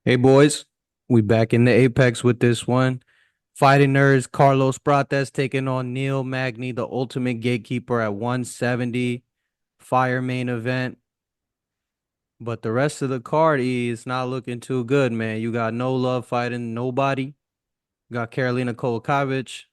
Hey boys, we back in the Apex with this one. Fighting Nerds, Carlos Prates taking on Neil Magny, the ultimate gatekeeper at 170. Fire main event. But the rest of the card is not looking too good, man. You got No Love fighting nobody. You got Karolina Kowalkiewicz.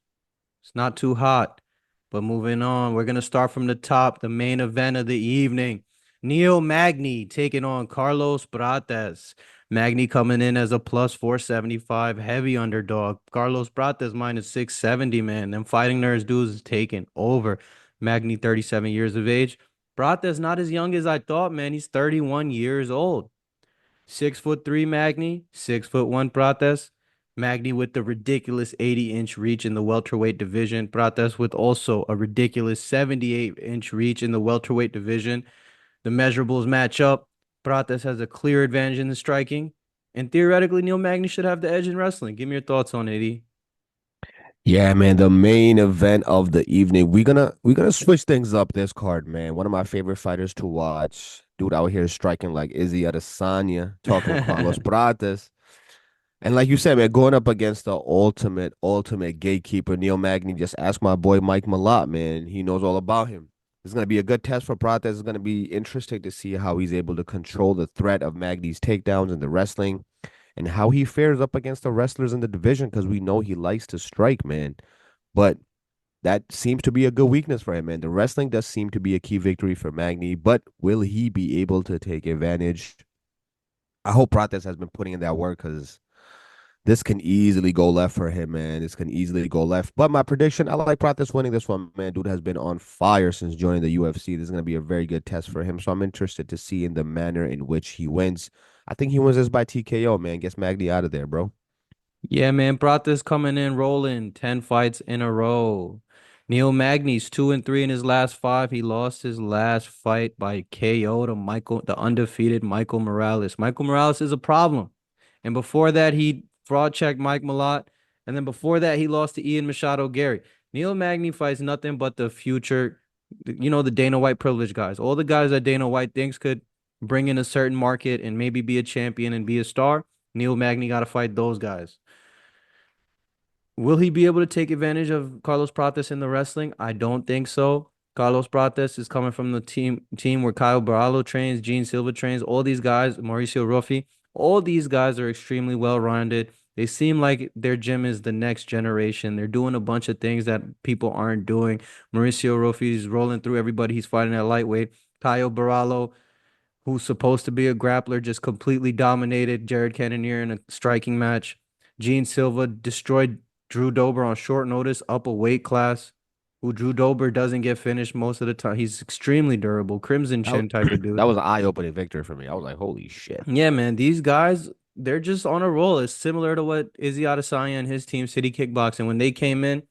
It's not too hot. But moving on, we're gonna start from the top, the main event of the evening. Neil Magny taking on Carlos Prates. Magny coming in as a plus 475 heavy underdog. Carlos Prates minus 670, man. Them fighting nerds dudes is taking over. Magny 37 years of age. Prates not as young as I thought, man. He's 31 years old. 6'3" Magny, 6'1" Prates. Magny with the ridiculous 80-inch reach in the welterweight division. Prates with also a ridiculous 78-inch reach in the welterweight division. The measurables match up. Prates has a clear advantage in the striking. And theoretically, Neil Magny should have the edge in wrestling. Give me your thoughts on it, E. Yeah, man, the main event of the evening. We're gonna switch things up this card, man. One of my favorite fighters to watch. Dude out here striking like Izzy Adesanya, talking Carlos Prates. And like you said, man, going up against the ultimate gatekeeper, Neil Magny. Just ask my boy Mike Malott, man. He knows all about him. It's gonna be a good test for Prates. It's gonna be interesting to see how he's able to control the threat of Magny's takedowns in the wrestling and how he fares up against the wrestlers in the division because we know he likes to strike, man. But that seems to be a good weakness for him, man. The wrestling does seem to be a key victory for Magny, but will he be able to take advantage? I hope Prates has been putting in that work because this can easily go left for him, man. This can easily go left. But my prediction, I like Prates winning this one, man. Dude has been on fire since joining the UFC. This is going to be a very good test for him. So I'm interested to see in the manner in which he wins. I think he wins this by TKO, man. Gets Magny out of there, bro. Yeah, man. Prates coming in rolling 10 fights in a row. Neil Magny's 2-3 in his last five. He lost his last fight by KO to the undefeated Michael Morales. Michael Morales is a problem. And before that, he fraud checked Mike Malott. And then before that, he lost to Ian Machado Gary. Neil Magny fights nothing but the future, the Dana White privileged guys. All the guys that Dana White thinks could bring in a certain market and maybe be a champion and be a star. Neil Magny got to fight those guys. Will he be able to take advantage of Carlos Prates in the wrestling? I don't think so. Carlos Prates is coming from the team where Kyle Barallo trains, Gene Silva trains, all these guys, Mauricio Ruffi, all these guys are extremely well-rounded. They seem like their gym is the next generation. They're doing a bunch of things that people aren't doing. Mauricio Ruffi is rolling through everybody he's fighting at lightweight. Kyle Barallo, who's supposed to be a grappler, just completely dominated Jared Cannonier in a striking match. Gene Silva destroyed Drew Dober on short notice, up a weight class, who Drew Dober doesn't get finished most of the time. He's extremely durable, Crimson That, Chin type of that dude. was an eye-opening victory for me. I was like, holy shit. Yeah, man, these guys, they're just on a roll. It's similar to what Izzy Adesanya and his team, City Kickboxing, when they came in,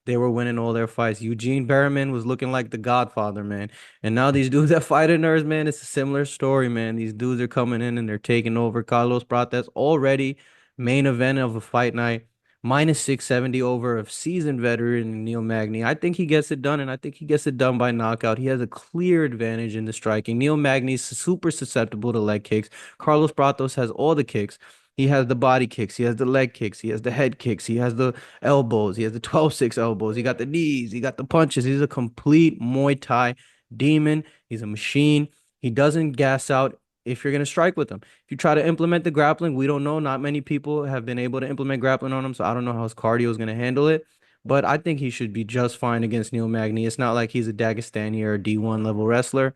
they were winning all their fights. Eugene Berriman was looking like the Godfather, man. And now these dudes that fight in nerds, man, it's a similar story, man. These dudes are coming in and they're taking over. Carlos Prates already main event of a fight night, minus 670 over a seasoned veteran Neil Magny. I think he gets it done, and I think he gets it done by knockout. He has a clear advantage in the striking. Neil Magny's super susceptible to leg kicks. Carlos Prates has all the kicks. He has the body kicks. He has the leg kicks. He has the head kicks. He has the elbows. He has the 12-6 elbows. He got the knees. He got the punches. He's a complete Muay Thai demon. He's a machine. He doesn't gas out if you're going to strike with him. If you try to implement the grappling, we don't know. Not many people have been able to implement grappling on him, so I don't know how his cardio is going to handle it. But I think he should be just fine against Neil Magny. It's not like he's a Dagestani or a D1 level wrestler.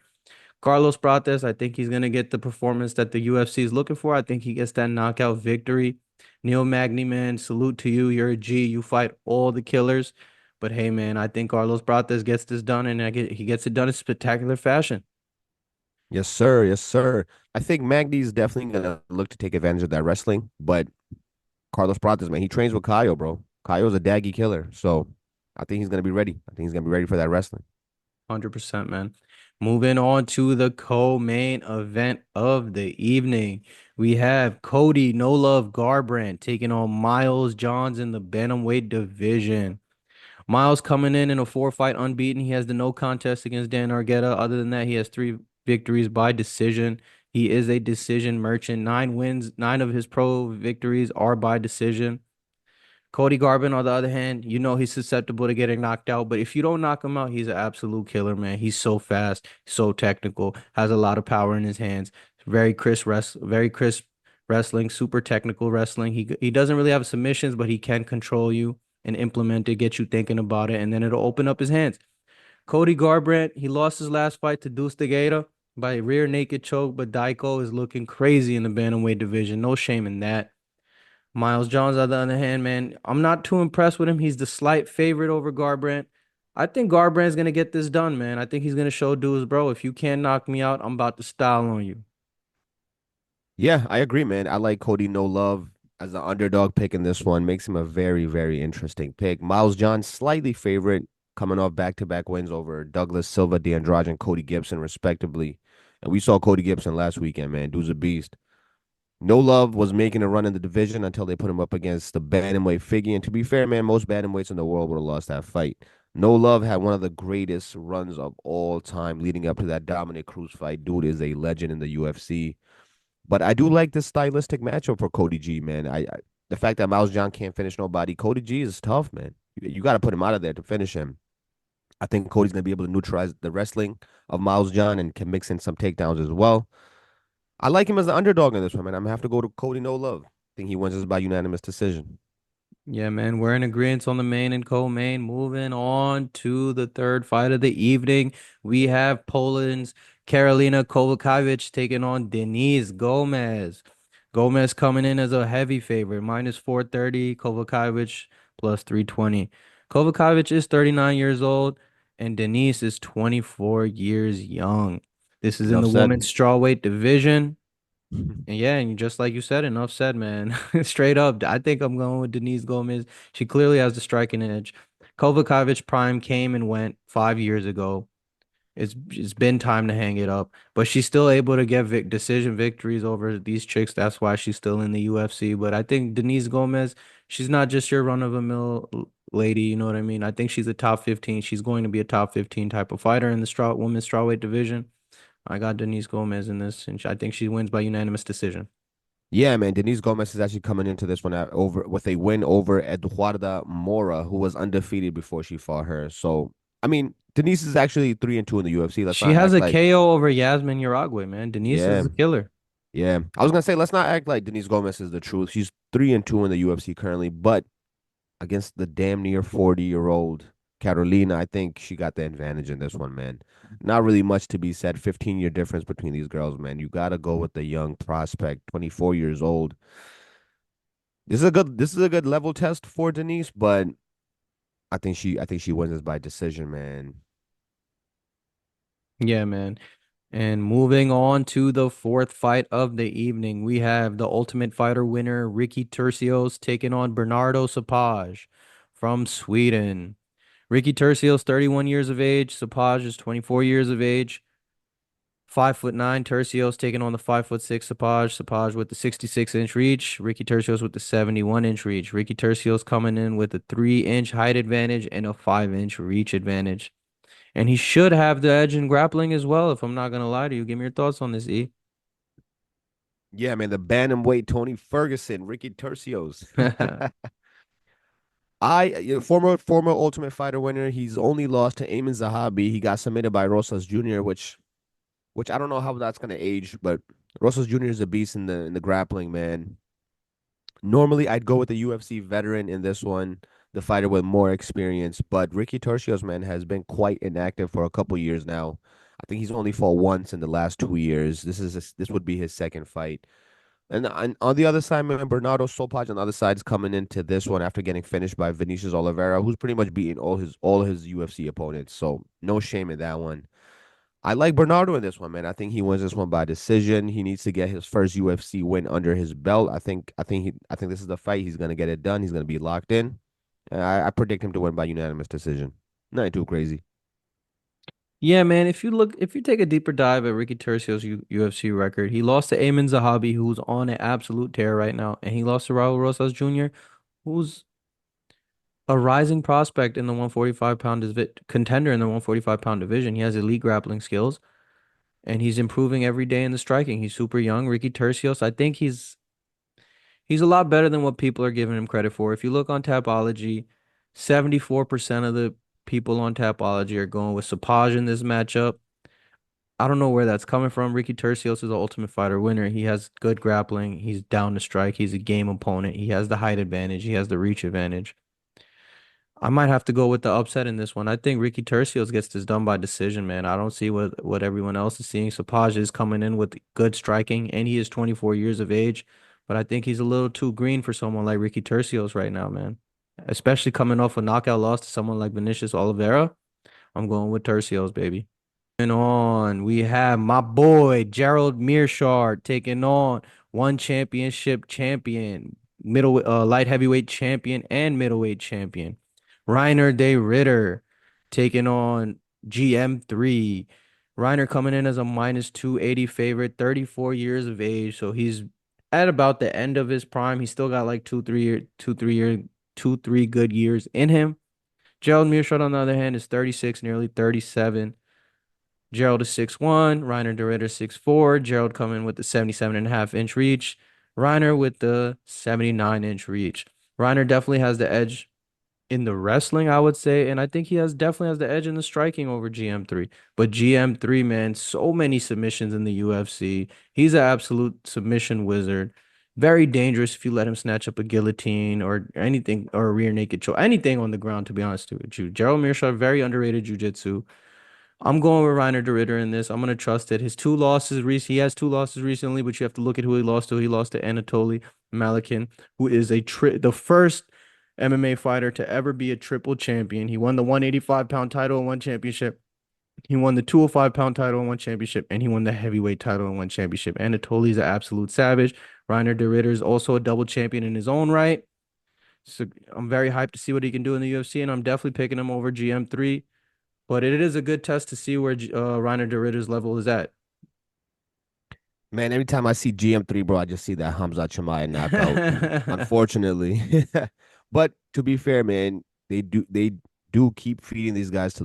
Carlos Prates, I think he's going to get the performance that the UFC is looking for. I think he gets that knockout victory. Neil Magny, man, salute to you. You're a G. You fight all the killers. But hey, man, I think Carlos Prates gets this done, and he gets it done in spectacular fashion. Yes, sir. Yes, sir. I think Magny's definitely gonna look to take advantage of that wrestling, but Carlos Prates, man, he trains with Kaio, bro. Kaio's a daggy killer, so I think he's gonna be ready. I think he's gonna be ready for that wrestling. 100%, man. Moving on to the co-main event of the evening. We have Cody No Love Garbrandt taking on Miles Johns in the bantamweight division. Miles coming in a four-fight unbeaten. He has the no contest against Dan Argueta. Other than that, he has three victories by decision. He is a decision merchant. 9 wins, 9 of his pro victories are by decision. Cody Garbandt, on the other hand, he's susceptible to getting knocked out, but if you don't knock him out, he's an absolute killer, man. He's so fast, so technical, has a lot of power in his hands. Very crisp wrestling, super technical wrestling. He doesn't really have submissions, but he can control you and implement it, get you thinking about it, and then it'll open up his hands. Cody Garbrandt, he lost his last fight to Dusko by rear naked choke, but Daiko is looking crazy in the bantamweight division. No shame in that. Miles Jones, on the other hand, man, I'm not too impressed with him. He's the slight favorite over Garbrandt. I think Garbrandt's gonna get this done, man. I think he's gonna show dudes, bro. If you can't knock me out, I'm about to style on you. Yeah, I agree, man. I like Cody No Love as an underdog pick in this one. Makes him a very, very interesting pick. Miles John, slightly favorite, coming off back-to-back wins over Douglas Silva, DeAndrade, and Cody Gibson, respectively. And we saw Cody Gibson last weekend, man. Dude's a beast. No Love was making a run in the division until they put him up against the bantamweight Figgy. And to be fair, man, most bantamweights in the world would have lost that fight. No Love had one of the greatest runs of all time leading up to that Dominic Cruz fight. Dude is a legend in the UFC. But I do like this stylistic matchup for Cody G, man. The fact that Miles John can't finish nobody, Cody G is tough, man. You got to put him out of there to finish him. I think Cody's gonna be able to neutralize the wrestling of Miles John and can mix in some takedowns as well. I like him as the underdog in this one, man. I'm gonna have to go to Cody No Love. I think he wins this by unanimous decision. Yeah, man, we're in agreement on the main and co-main. Moving on to the third fight of the evening, we have Poland's Karolina Kowalkiewicz taking on Denise Gomes. Gomes coming in as a heavy favorite, minus 430, Kowalkiewicz plus 320. Kowalkiewicz is 39 years old, and Denise is 24 years young. This is in Enough the said. women's strawweight division. And yeah, and just like you said, enough said, man. Straight up, I think I'm going with Denise Gomez. She clearly has the striking edge. Kovacevic prime came and went 5 years ago. It's been time to hang it up, but she's still able to get decision victories over these chicks. That's why she's still in the UFC. But I think Denise Gomez, she's not just your run of the mill lady. You know what I mean? I think she's a top 15. She's going to be a top 15 type of fighter in the women's strawweight division. I got Denise Gomez in this, and I think she wins by unanimous decision. Yeah, man. Denise Gomez is actually coming into this one over with a win over Eduarda Mora, who was undefeated before she fought her. So, I mean, Denise is actually 3-2 in the UFC. Let's She not has act a like, KO over Yasmin Urague, man. Denise yeah, is a killer. yeah. I was gonna say, let's not act like Denise Gomez is the truth. She's 3-2 in the UFC currently, but against the damn near 40-year-old Carolina, I think she got the advantage in this one, man. Not really much to be said. 15-year difference between these girls, man. You gotta go with the young prospect, 24 years old. This is a good level test for Denise, but I think she wins this by decision, man. Yeah, man. And moving on to the fourth fight of the evening, we have the Ultimate Fighter winner, Ricky Turcios, taking on Bernardo Sopaj from Sweden. Ricky Turcios, 31 years of age. Sopaj is 24 years of age. 5'9", Turcios taking on the 5'6" Sopaj. Sopaj with the 66-inch reach. Ricky Turcios with the 71-inch reach. Ricky Turcios coming in with a 3-inch height advantage and a 5-inch reach advantage. And he should have the edge in grappling as well, if I'm not gonna lie to you. Give me your thoughts on this, E. Yeah, man. The bantamweight Tony Ferguson, Ricky Turcios. Former Ultimate Fighter winner. He's only lost to Eamon Zahabi. He got submitted by Rosas Jr., which I don't know how that's gonna age, but Rosas Jr. is a beast in the grappling, man. Normally, I'd go with the UFC veteran in this one, the fighter with more experience. But Ricky Turcios, man, has been quite inactive for a couple years now. I think he's only fought once in the last 2 years. This would be his second fight. And on the other side, man, Bernardo Sopaj on the other side is coming into this one after getting finished by Vinicius Oliveira, who's pretty much beating all his UFC opponents. So no shame in that one. I like Bernardo in this one, man. I think he wins this one by decision. He needs to get his first UFC win under his belt. I think this is the fight. He's gonna get it done. He's gonna be locked in. I predict him to win by unanimous decision. Not too crazy. Yeah, man. If you take a deeper dive at Ricky Turcios' UFC record, he lost to Eamon Zahabi, who's on an absolute tear right now, and he lost to Raul Rosas Jr., who's a rising prospect in the 145 pound contender in the 145-pound division. He has elite grappling skills. and he's improving every day in the striking. He's super young. Ricky Turcios, I think he's a lot better than what people are giving him credit for. If you look on Tapology, 74% of the people on Tapology are going with Sopaj in this matchup. I don't know where that's coming from. Ricky Turcios is the Ultimate Fighter winner. He has good grappling. He's down to strike. He's a game opponent. He has the height advantage. He has the reach advantage. I might have to go with the upset in this one. I think Ricky Turcios gets this done by decision, man. I don't see what everyone else is seeing. Sopaj is coming in with good striking, and he is 24 years of age, but I think he's a little too green for someone like Ricky Turcios right now, man. Especially coming off a knockout loss to someone like Vinicius Oliveira. I'm going with Turcios, baby. And on, we have my boy Gerald Mearshart taking on one championship champion, light heavyweight champion and middleweight champion. Reiner de Ritter taking on GM3. Reiner coming in as a minus 280 favorite, 34 years of age, so he's at about the end of his prime. He's still got like 2, 3 good years in him. Gerald Mearshart, on the other hand, is 36, nearly 37. Gerald is 6'1", Reiner de Ritter 6'4". Gerald coming with the 77.5-inch reach. Reiner with the 79-inch reach. Reiner definitely has the edge in the wrestling, I would say, and I think he has definitely has the edge in the striking over GM3. But GM3, man, so many submissions in the UFC. He's an absolute submission wizard. Very dangerous if you let him snatch up a guillotine or anything, or a rear naked choke, anything on the ground, to be honest with you. Gerald Mearshart, very underrated jiu-jitsu. I'm going with Reiner de Ritter in this. I'm gonna trust it. He has two losses recently, but you have to look at who he lost to. He lost to Anatoly Malikin, who is the first MMA fighter to ever be a triple champion. He won the 185-pound title and one championship. He won the 205-pound title and one championship, and he won the heavyweight title and one championship. Anatoly's an absolute savage. Reiner de Ritter is also a double champion in his own right. So I'm very hyped to see what he can do in the UFC, and I'm definitely picking him over GM3. But it is a good test to see where Reiner de Ritter's level is at. Man, every time I see GM3, bro, I just see that Hamza Chimaev in that belt. Unfortunately. But to be fair, man, they do keep feeding this guy to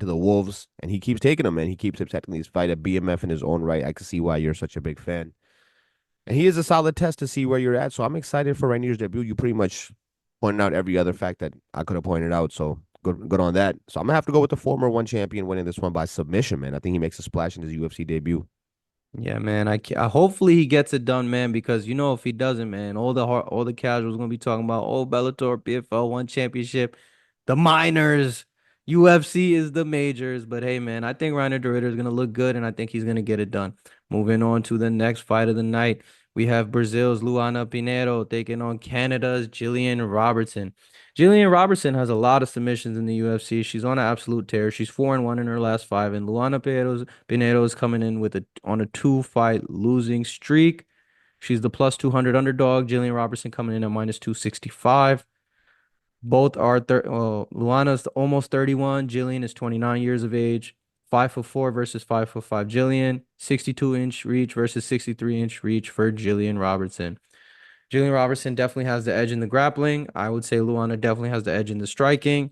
the wolves, and he keeps taking them, man. He keeps accepting these fight at BMF in his own right. I can see why you're such a big fan. And he is a solid test to see where you're at. So I'm excited for Reiner's debut. You pretty much pointed out every other fact that I could have pointed out. So good on that. So I'm gonna have to go with the former one champion winning this one by submission, man. I think he makes a splash in his UFC debut. Yeah, man. Hopefully he gets it done, man. Because if he doesn't, man, all the casuals gonna be talking about Bellator, PFL, one championship, the minors. UFC is the majors. But hey, man, I think Reiner de Ritter is gonna look good, and I think he's gonna get it done. Moving on to the next fight of the night, we have Brazil's Luana Pinheiro taking on Canada's Gillian Robertson. Gillian Robertson has a lot of submissions in the UFC. She's on an absolute tear. She's 4-1 in her last five, and Luana Pinheiro is coming in with a two-fight losing streak. She's the plus 200 underdog. Gillian Robertson coming in at minus 265. Both are Luana's almost 31. Gillian is 29 years of age. 5'4" versus 5'5" Gillian. 62-inch reach versus 63-inch reach for Gillian Robertson. Gillian Robertson definitely has the edge in the grappling. I would say Luana definitely has the edge in the striking.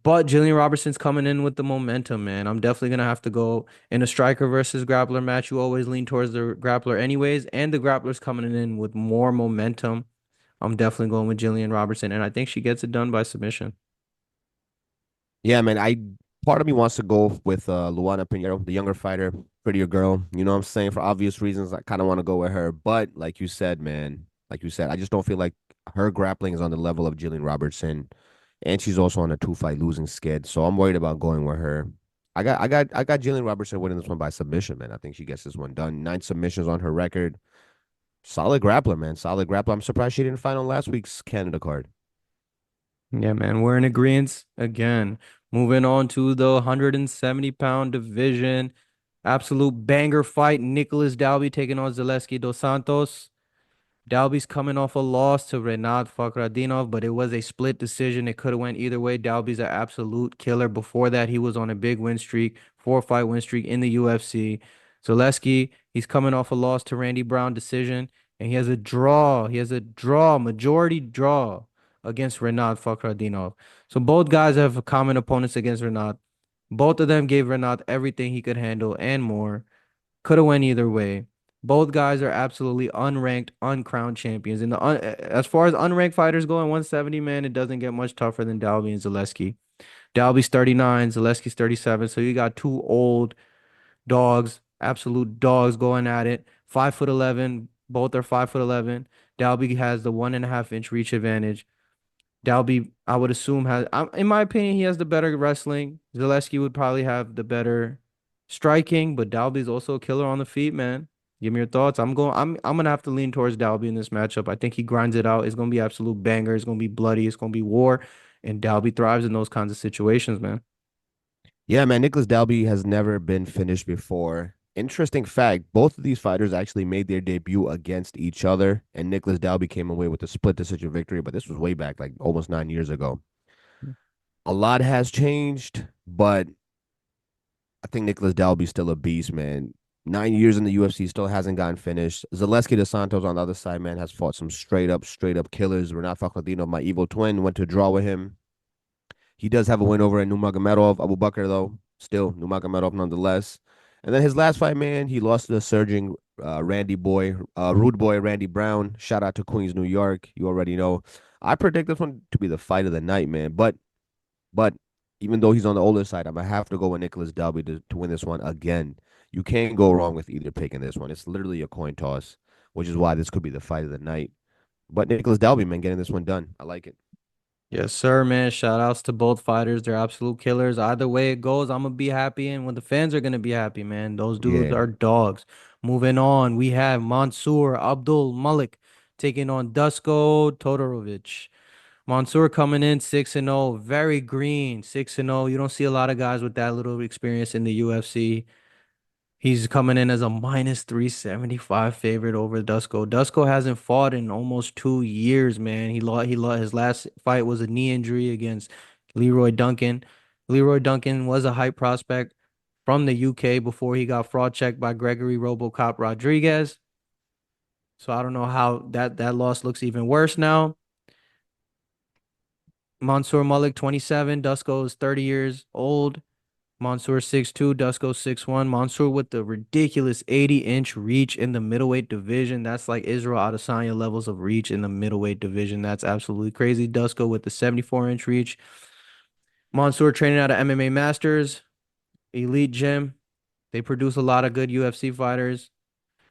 But Gillian Robertson's coming in with the momentum, man. I'm definitely gonna have to go in a striker versus grappler match. You always lean towards the grappler anyways, and the grappler's coming in with more momentum. I'm definitely going with Gillian Robertson, and I think she gets it done by submission. Yeah, man. I Part of me wants to go with Luana Pinheiro, the younger fighter, prettier girl. You know what I'm saying? For obvious reasons, I kind of want to go with her. But like you said, man, like you said, I just don't feel like her grappling is on the level of Jillian Robertson, and she's also on a two-fight losing skid. So I'm worried about going with her. I got Jillian Robertson winning this one by submission, man. I think she gets this one done. 9 submissions on her record. Solid grappler, man. Solid grappler. I'm surprised she didn't fight on last week's Canada card. Yeah, man, we're in agreement again. Moving on to the 170-pound division. Absolute banger fight. Nicolas Dalby taking on Zaleski dos Santos. Dalby's coming off a loss to Renat Fakhradinov, but it was a split decision. It could have went either way. Dalby's an absolute killer. Before that, he was on a big win streak, 4-fight win streak in the UFC. Zaleski, he's coming off a loss to Randy Brown decision, and he has a draw. He has a draw, majority draw against Renat Fakhradinov. So both guys have common opponents against Renat. Both of them gave Renat everything he could handle and more. Could have went either way. Both guys are absolutely unranked, uncrowned champions. And as far as unranked fighters go in 170, man, it doesn't get much tougher than Dalby and Zaleski. Dalby's 39, Zaleski's 37. So you got two old dogs, absolute dogs going at it. 5'11", both are 5'11". Dalby has the 1.5 inch reach advantage. Dalby, I would assume, in my opinion, he has the better wrestling. Zaleski would probably have the better striking, but Dalby's also a killer on the feet, man. Give me your thoughts. I'm gonna have to lean towards Dalby in this matchup. I think he grinds it out. It's gonna be absolute banger. It's gonna be bloody. It's gonna be war, and Dalby thrives in those kinds of situations, man. Yeah, man, Nicolas Dalby has never been finished before. Interesting fact, both of these fighters actually made their debut against each other, and Nicolas Dalby came away with a split decision victory, but this was way back, like almost 9 years ago. A lot has changed, but I think Nicolas Dalby's still a beast, man. 9 years in the UFC, still hasn't gotten finished. Zaleski de Santos on the other side, man, has fought some straight up killers. Renat Fakhodinov, my evil twin, went to draw with him. He does have a win over Nurmagomedov, Abu Bakr, though. Still, Nurmagomedov nonetheless. And then his last fight, man, he lost to the surging rude boy Randy Brown. Shout out to Queens, New York. You already know. I predict this one to be the fight of the night, man. But even though he's on the older side, I'm gonna have to go with Nicolas Dalby to win this one again. You can't go wrong with either pick in this one. It's literally a coin toss, which is why this could be the fight of the night. But Nicolas Dalby, man, getting this one done. I like it. Yes, sir, man. Shout outs to both fighters. They're absolute killers. Either way it goes, I'm gonna be happy, and when the fans are gonna be happy, man. Those dudes Yeah. are dogs. Moving on, we have Mansur, Abdul, Malik taking on Dusko, Todorovic. Mansur coming in 6-0, very green, 6-0. You don't see a lot of guys with that little experience in the UFC. He's coming in as a minus 375 favorite over Dusko. Dusko hasn't fought in almost 2 years, man. He lost his last fight was a knee injury against Leroy Duncan. Leroy Duncan was a hype prospect from the UK before he got fraud checked by Gregory Robocop Rodriguez. So I don't know how that loss looks even worse now. Mansur Malik 27, Dusko is 30 years old. Mansur 6'2", Dusko 6'1". Mansur with the ridiculous 80-inch reach in the middleweight division. That's like Israel Adesanya levels of reach in the middleweight division. That's absolutely crazy. Dusko with the 74-inch reach. Mansur training out of MMA Masters, Elite Gym. They produce a lot of good UFC fighters.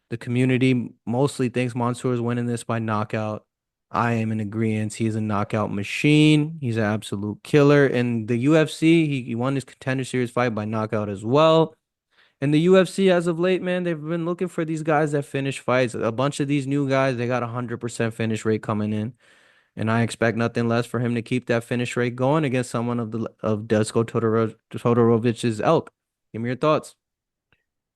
The community mostly thinks Mansour is winning this by knockout. I am in agreement. He's a knockout machine. He's an absolute killer. In the UFC, he won his contender series fight by knockout as well. In the UFC, as of late, man, they've been looking for these guys that finish fights. A bunch of these new guys, they got 100% finish rate coming in. And I expect nothing less for him to keep that finish rate going against someone of Dusko Todorovic's elk. Give me your thoughts.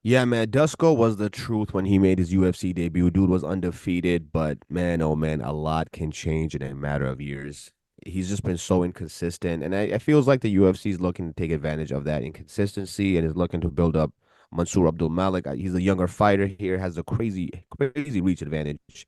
Yeah, man, Dusko was the truth when he made his UFC debut. Dude was undefeated, but man, oh man, a lot can change in a matter of years. He's just been so inconsistent, and it feels like the UFC is looking to take advantage of that inconsistency and is looking to build up Mansur Abdul Malik. He's a younger fighter here, has a crazy reach advantage.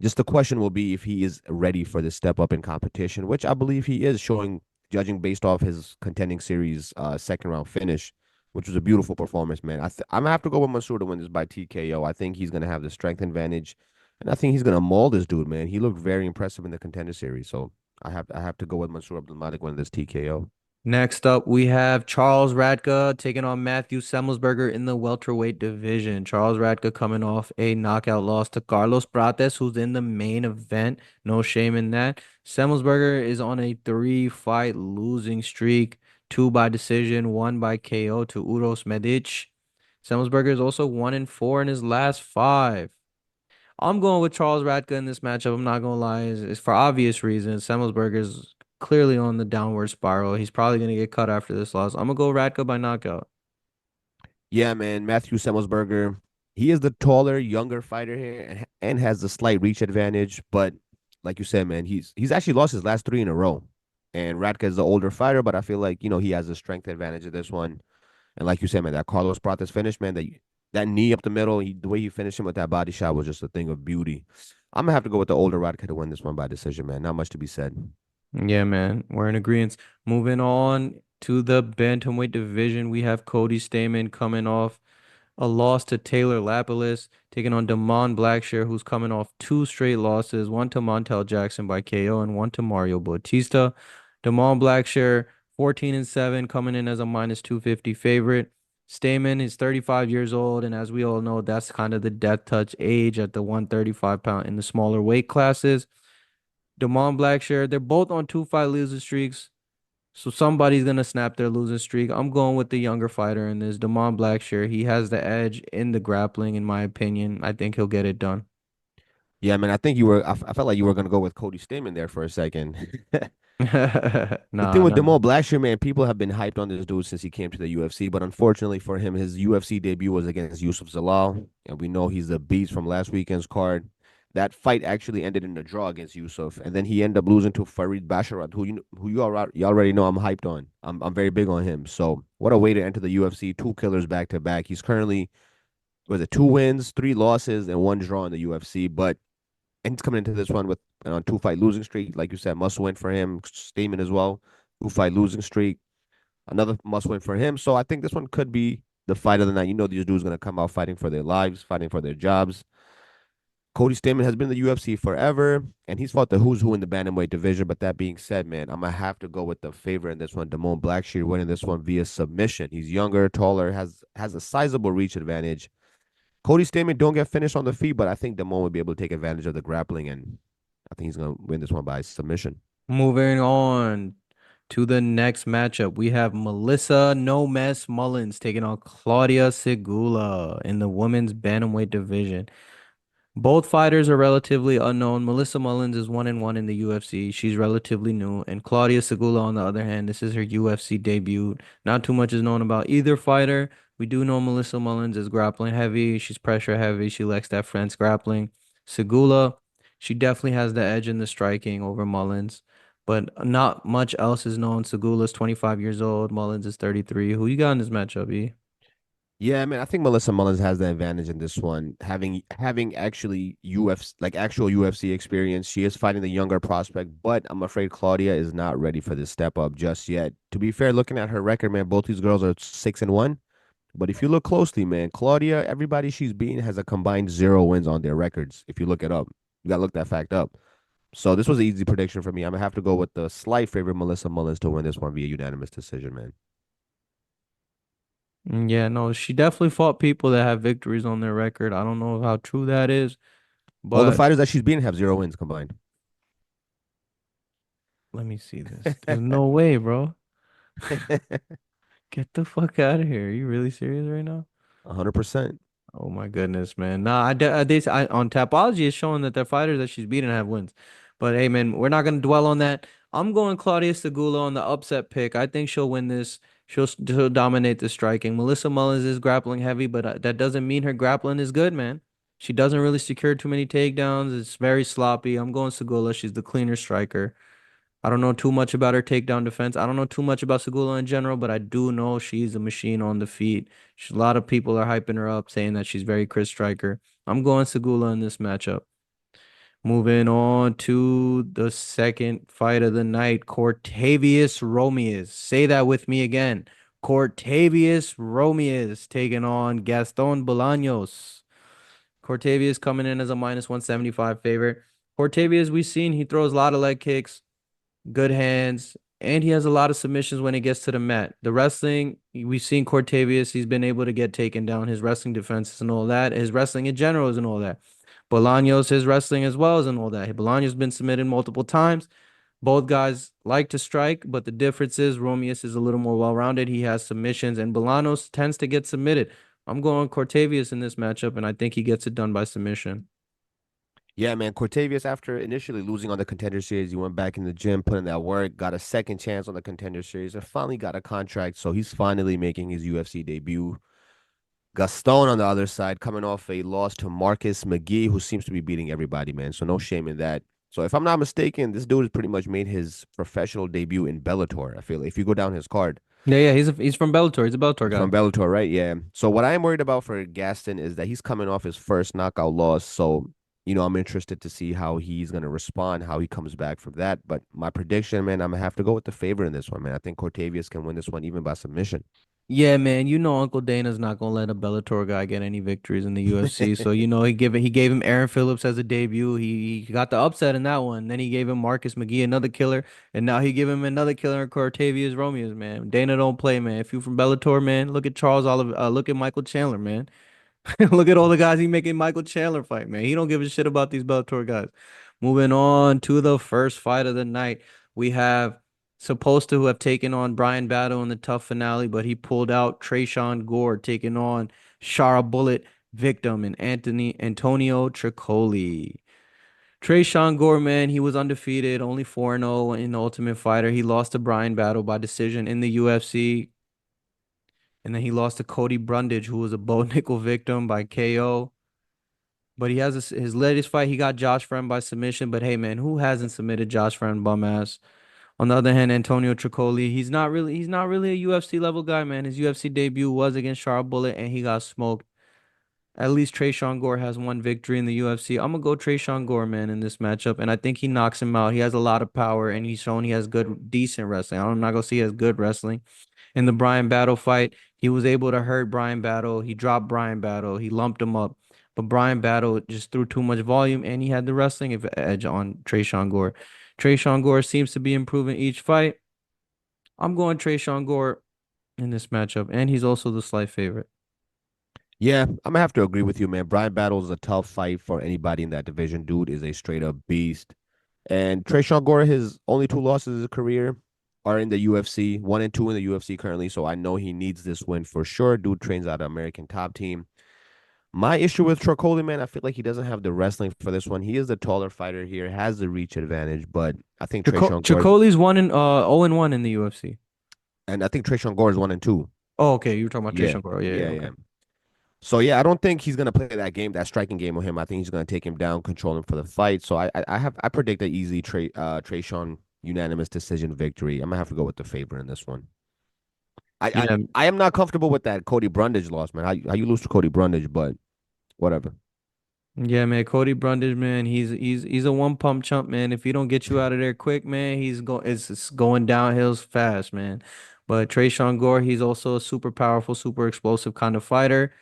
Just the question will be if he is ready for this step up in competition, which I believe he is, showing, judging based off his contending series second round finish, which was a beautiful performance, man. I'm gonna have to go with Mansur to win this by TKO. I think he's gonna have the strength advantage, and I think he's gonna maul this dude, man. He looked very impressive in the contender series, so I have to go with Mansur Abdulmadik winning this TKO. Next up, we have Charles Radtke taking on Matthew Semelsberger in the welterweight division. Charles Radtke coming off a knockout loss to Carlos Prates, who's in the main event. No shame in that. Semelsberger is on a 3-fight losing streak, two by decision, one by KO to Uros Medic. Semelsberger is also 1-4 in his last five. I'm going with Charles Radtke in this matchup. I'm not gonna lie, it's for obvious reasons. Semelsberger's clearly on the downward spiral. He's probably gonna get cut after this loss. I'm gonna go Radtke by knockout. Yeah, man, Matthew Semelsberger. He is the taller, younger fighter here, and has the slight reach advantage. But like you said, man, he's actually lost his last three in a row. And Radka is the older fighter, but I feel like he has a strength advantage of this one. And like you said, man, that Carlos Prates finish, man, that knee up the middle, the way he finished him with that body shot was just a thing of beauty. I'm gonna have to go with the older Radka to win this one by decision, man. Not much to be said. Yeah, man, we're in agreement. Moving on to the bantamweight division, we have Cody Stamann coming off a loss to Taylor Lapilus, taking on Damon Blackshear, who's coming off two straight losses, one to Montel Jackson by KO and one to Mario Bautista. Damon Blackshear, 14-7, coming in as a minus 250 favorite. Stamann is 35 years old, and as we all know, that's kind of the death touch age at the 135 pound in the smaller weight classes. Damon Blackshear, they're both on 2 fight losing streaks. So somebody's gonna snap their losing streak. I'm going with the younger fighter in this, Damon Blackshear. He has the edge in the grappling, in my opinion. I think he'll get it done. Yeah, man. I think you were. I felt like you were gonna go with Cody Stamann there for a second. The thing Nah, with nah. Demol Blackshear, man, people have been hyped on this dude since he came to the UFC, but unfortunately for him, his UFC debut was against Yusuf Zalal, and we know he's the beast from last weekend's card. That fight actually ended in a draw against Yusuf, and then he ended up losing to Farid Basharat, you already know I'm hyped on. I'm very big on him. So what a way to enter the UFC, two killers back to back. He's currently was it 2 wins, 3 losses, and 1 draw in the UFC, but and he's coming into this one with on 2 fight losing streak. Like you said, must win for him. Statement as well. 2 fight losing streak. Another must win for him. So I think this one could be the fight of the night. You know, these dudes gonna come out fighting for their lives, fighting for their jobs. Cody Stamann has been in the UFC forever, and he's fought the who's who in the bantamweight division. But that being said, man, I'm gonna have to go with the favorite in this one, Damon Blackshear, winning this one via submission. He's younger, taller, has a sizable reach advantage. Cody Stamann don't get finished on the feet, but I think Damon will be able to take advantage of the grappling, and I think he's gonna win this one by submission. Moving on to the next matchup, we have Melissa No Mess Mullins taking on Claudia Segula in the women's bantamweight division. Both fighters are relatively unknown. Melissa Mullins is 1-1 in the UFC. She's relatively new. And Claudia Segula, on the other hand, this is her UFC debut. Not too much is known about either fighter. We do know Melissa Mullins is grappling heavy. She's pressure heavy. She likes that French grappling. Segula, she definitely has the edge in the striking over Mullins. But not much else is known. Segula's 25 years old. Mullins is 33. Who you got in this matchup, E? Yeah, I mean, I think Melissa Mullins has the advantage in this one, having actually UFC like actual UFC experience. She is fighting the younger prospect, but I'm afraid Claudia is not ready for this step up just yet. To be fair, looking at her record, man, both these girls are 6-1. But if you look closely, man, Claudia, everybody she's beaten has a combined 0 wins on their records. If you look it up, you gotta look that fact up. So this was an easy prediction for me. I'm gonna have to go with the slight favorite Melissa Mullins to win this one via unanimous decision, man. Yeah, no, she definitely fought people that have victories on their record. I don't know how true that is, All the but fighters that she's beaten have 0 wins combined. let me see this. There's no way, bro. Get the fuck out of here. Are you really serious right now? 100%. Oh my goodness, man. Nah, on Tapology is showing that the fighters that she's beaten have wins. But hey, man, we're not gonna dwell on that. I'm going Claudia Segula on the upset pick. I think she'll win this. She'll dominate the striking. Melissa Mullins is grappling heavy, but that doesn't mean her grappling is good, man. She doesn't really secure too many takedowns. It's very sloppy. I'm going Segula. She's the cleaner striker. I don't know too much about her takedown defense. I don't know too much about Segula in general, but I do know she's a machine on the feet. A lot of people are hyping her up, saying that she's very Chris Striker. I'm going Segula in this matchup. Moving on to the second fight of the night, Cortavius Romeus. Say that with me again. Cortavius Romeus taking on Gaston Bolaños. Cortavius coming in as a minus 175 favorite. Cortavius, we've seen he throws a lot of leg kicks, good hands, and he has a lot of submissions when he gets to the mat. The wrestling, we've seen Cortavius, he's been able to get taken down. His wrestling defense and all that. His wrestling in general isn't all that. Bolaños, his wrestling as well isn't all that. Bolaños been submitted multiple times. Both guys like to strike, but the difference is Romeus is a little more well-rounded. He has submissions, and Bolaños tends to get submitted. I'm going Cortavius in this matchup, and I think he gets it done by submission. Yeah, man. Cortavius, after initially losing on the contender series, he went back in the gym, put in that work, got a second chance on the contender series, and finally got a contract. So he's finally making his UFC debut. Gaston on the other side, coming off a loss to Marcus McGee, who seems to be beating everybody, man. So no shame in that. So if I'm not mistaken, this dude has pretty much made his professional debut in Bellator. I feel if you go down his card, Yeah, he's from Bellator. He's a Bellator he's guy. from Bellator, right? Yeah. So what I am worried about for Gaston is that he's coming off his first knockout loss. So I'm interested to see how he's gonna respond, how he comes back from that. But my prediction, man, I'm gonna have to go with the favor in this one, man. I think Cortavius can win this one even by submission. Yeah, man, you know Uncle Dana's not gonna let a Bellator guy get any victories in the UFC. So you know he gave him Aaron Phillips as a debut. He got the upset in that one. Then he gave him Marcus McGee, another killer, and now he gave him another killer in Cortavious Romeos, man. Dana don't play, man. If you from Bellator, man, look at Charles Oliver, look at Michael Chandler, man. Look at all the guys he making Michael Chandler fight, man. He don't give a shit about these Bellator guys. Moving on to the first fight of the night, we have supposed to have taken on Brian Battle in the tough finale, but he pulled out Trayshawn Gore taking on Shara Bullet victim and Antonio Tricoli. Trayshawn Gore, man, he was undefeated, only 4-0 in the Ultimate Fighter. He lost to Brian Battle by decision in the UFC. And then he lost to Cody Brundage, who was a Bo Nickel victim by KO. But he has his latest fight. He got Josh Friend by submission. But hey, man, who hasn't submitted Josh Friend bum ass? On the other hand, Antonio Tricoli, he's not really a UFC level guy, man. His UFC debut was against Charles Bullet, and he got smoked. At least Trayshawn Gore has one victory in the UFC. I'm gonna go Trayshawn Gore, man, in this matchup, and I think he knocks him out. He has a lot of power, and he's shown he has good, decent wrestling. I'm not gonna say he has good wrestling. In the Brian Battle fight, he was able to hurt Brian Battle. He dropped Brian Battle. He lumped him up. But Brian Battle just threw too much volume and he had the wrestling edge on Trayshawn Gore. Trayshawn Gore seems to be improving each fight. I'm going Trayshawn Gore in this matchup, and he's also the slight favorite. Yeah, I'm gonna have to agree with you, man. Brian Battle is a tough fight for anybody in that division. Dude is a straight up beast. And Trayshawn Gore, his only two losses of his career are in the UFC, 1 and 2 in the UFC currently. So I know he needs this win for sure. Dude trains out of American Top Team. My issue with Tricoli, man, I feel like he doesn't have the wrestling for this one. He is the taller fighter here, has the reach advantage, but I think Trayshawn Gore, Chicoli's 0-1 in the UFC. and I think Trayshawn Gore is 1 and 2. Oh, okay. You were talking about Yeah, Trayshawn Gore. Yeah, yeah, yeah, okay. yeah. So yeah, I don't think he's gonna play that game, that striking game with him. I think he's gonna take him down, control him for the fight. So I predict an easy Trayshawn unanimous decision victory. I'm gonna have to go with the favorite in this one. I I, Yeah, I am not comfortable with that Cody Brundage loss, man. How you lose to Cody Brundage, but whatever. yeah, man. Cody Brundage, man. He's a one pump chump, man. If he don't get you out of there quick, man, it's going downhills fast, man. But Trayshawn Gore, he's also a super powerful, super explosive kind of fighter.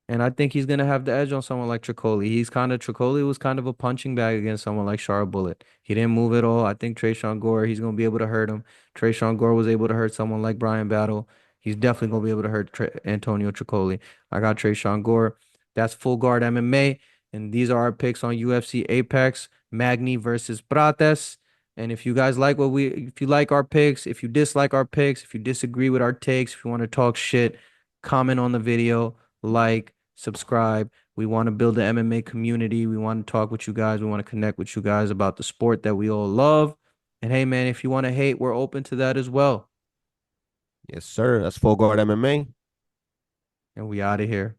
And I think he's gonna have the edge on someone like Tricoli. Tricoli was kind of a punching bag against someone like Char Bullet. He didn't move at all. I think Trayshawn Gore, he's gonna be able to hurt him. Trayshawn Gore was able to hurt someone like Brian Battle. He's definitely gonna be able to hurt Antonio Tricoli. I got Trayshawn Gore. That's Full Guard MMA, and these are our picks on UFC Apex, Magny versus Prates. And if you like our picks, if you dislike our picks, if you disagree with our takes, if you want to talk shit, comment on the video, like, subscribe. We want to build an MMA community. We want to talk with you guys. We want to connect with you guys about the sport that we all love. And hey, man, if you want to hate, we're open to that as well. Yes, sir. That's Full Guard MMA. And we out of here.